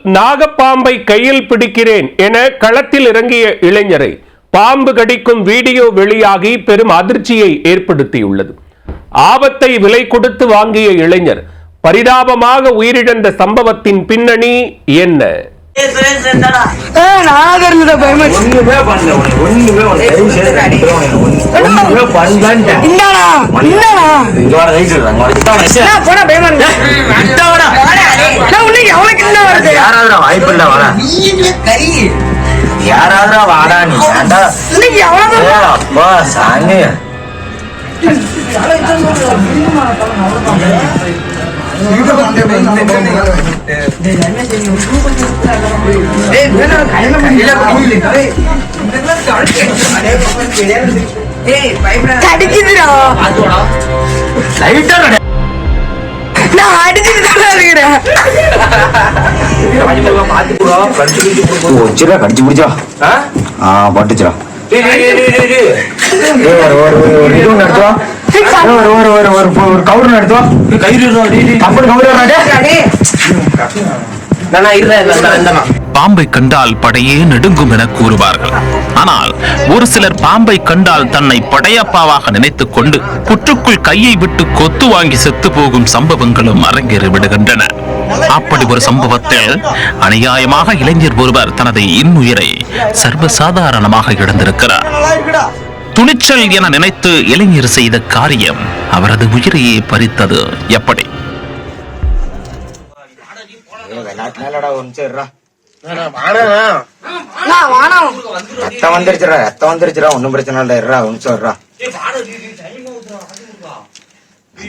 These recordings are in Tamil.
நாகப்பாம்பை கையில் பிடிக்கிறேன் என களத்தில் இறங்கிய இளைஞரை பாம்பு கடிக்கும் வீடியோ வெளியாகி பெரும் அதிர்ச்சியை ஏற்படுத்தியுள்ளது. ஆபத்தை விலை கொடுத்து வாங்கிய இளைஞர் பரிதாபமாக உயிரிழந்த சம்பவத்தின் பின்னணி என்ன? யாராவது வாடா நீ அப்பா சாமி கடிச்சு பிடிச்சா பட்டுச்சுரா கவுரு நடத்துவோம் பாம்பை கண்டால் படையே நடுங்கும் என கூறுவார்கள். ஆனால் ஒரு சிலர் பாம்பை கண்டால் தன்னை படையப்பாவாக நினைத்துக் கொண்டு புற்றுக்குள் கையை விட்டு கொத்து வாங்கி செத்து போகும் சம்பவங்களும் அரங்கேறி விடுகின்றன. அப்படி ஒரு சம்பவத்தில் அநியாயமாக இளைஞர் ஒருவர் தனது இன்னுயிரை சர்வசாதாரணமாக இழந்திருக்கிறார். துணிச்சல் என நினைத்து இளைஞர் செய்த காரியம் அவரது உயிரையே பறித்தது எப்படி? வந்துருச்சுரா ஒன்னும் பிரச்சனை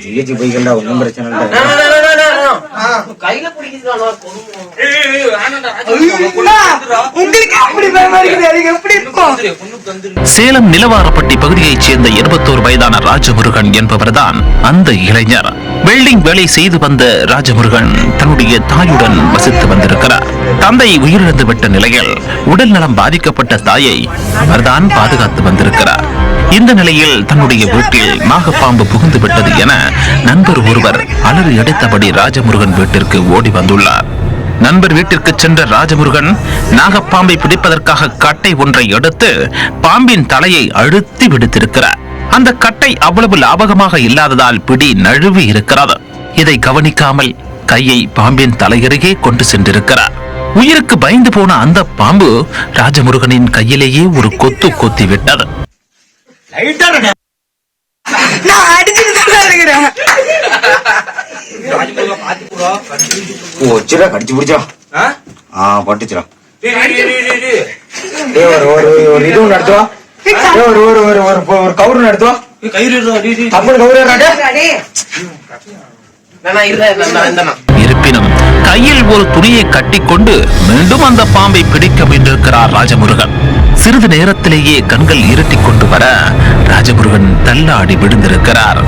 இல்ல போய்கண்டா ஒன்னும் பிரச்சனை சேலம் நிலவாரப்பட்டி பகுதியைச் சேர்ந்த 21 வயதான ராஜமுருகன் என்பவர்தான் அந்த இளைஞர். வெல்டிங் வேலை செய்து வந்த ராஜமுருகன் தன்னுடைய தாயுடன் வசித்து வந்திருக்கிறார். தந்தை உயிரிழந்து விட்ட நிலையில் உடல் நலம் பாதிக்கப்பட்ட தாயை அவர்தான் பாதுகாத்து வந்திருக்கிறார். இந்த நிலையில் தன்னுடைய வீட்டில் நாகப்பாம்பு புகுந்து விட்டது என நண்பர் ஒருவர் அலறி அடித்தபடி ராஜமுருகன் வீட்டிற்கு ஓடி வந்துள்ளார். நண்பர் வீட்டிற்கு சென்ற ராஜமுருகன் நாகப்பாம்பை பிடிப்பதற்காக கட்டை ஒன்றை எடுத்து பாம்பின் தலையை அழுத்தி விடுத்திருக்கிறார். அந்த கட்டை அவ்வளவு லாபகமாக இல்லாததால் பிடி நழுவி இருக்கிறது. இதை கவனிக்காமல் கையை பாம்பின் தலையருகே கொண்டு சென்றிருக்கிறார். உயிருக்கு பயந்து போன அந்த பாம்பு ராஜமுருகனின் கையிலேயே ஒரு கொத்து கொத்தி விட்டது. கடிச்சு பிடிச்சா பட்டுச்சுரா நடத்துவா கவுரு நடத்துவா இருப்பினும் கையில் ஒரு துணியை கட்டிக்கொண்டு மீண்டும் அந்த பாம்பை பிடிக்க முயன்றிருக்கிறார் ராஜமுருகன். சிறிது நேரத்திலேயே கண்கள் இருட்டிக் கொண்டு வர ராஜமுருகன் தள்ளாடி விழுந்திருக்கிறார்.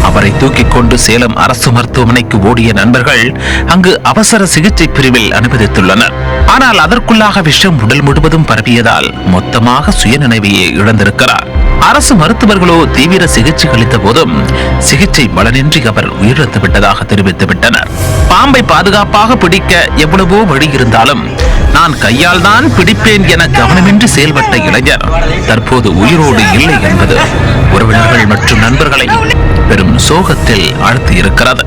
அவரை தூக்கிக் கொண்டு சேலம் அரசு மருத்துவமனைக்கு ஓடிய நண்பர்கள் அங்கு அவசர சிகிச்சை பிரிவில் அனுமதித்துள்ளனர். ஆனால் அதற்குள்ளாக விஷம் உடல் முழுவதும் பரவியதால் மொத்தமாக சுயநினைவையே இழந்திருக்கிறார். அரசு மருத்துவர்களோ தீவிர சிகிச்சை அளித்த போதும் சிகிச்சை பலனின்றி அவர் உயிரிழந்து விட்டதாக தெரிவித்து விட்டனர். பாம்பை பாதுகாப்பாக பிடிக்க எவ்வளவோ வழி இருந்தாலும் நான் கையால் தான் பிடிப்பேன் என கவனமின்றி செயல்பட்ட இளைஞர் தற்போது உயிரோடு இல்லை என்பது உறவினர்கள் மற்றும் நண்பர்களை பெரும் சோகத்தில் ஆழ்த்தி இருக்கிறது.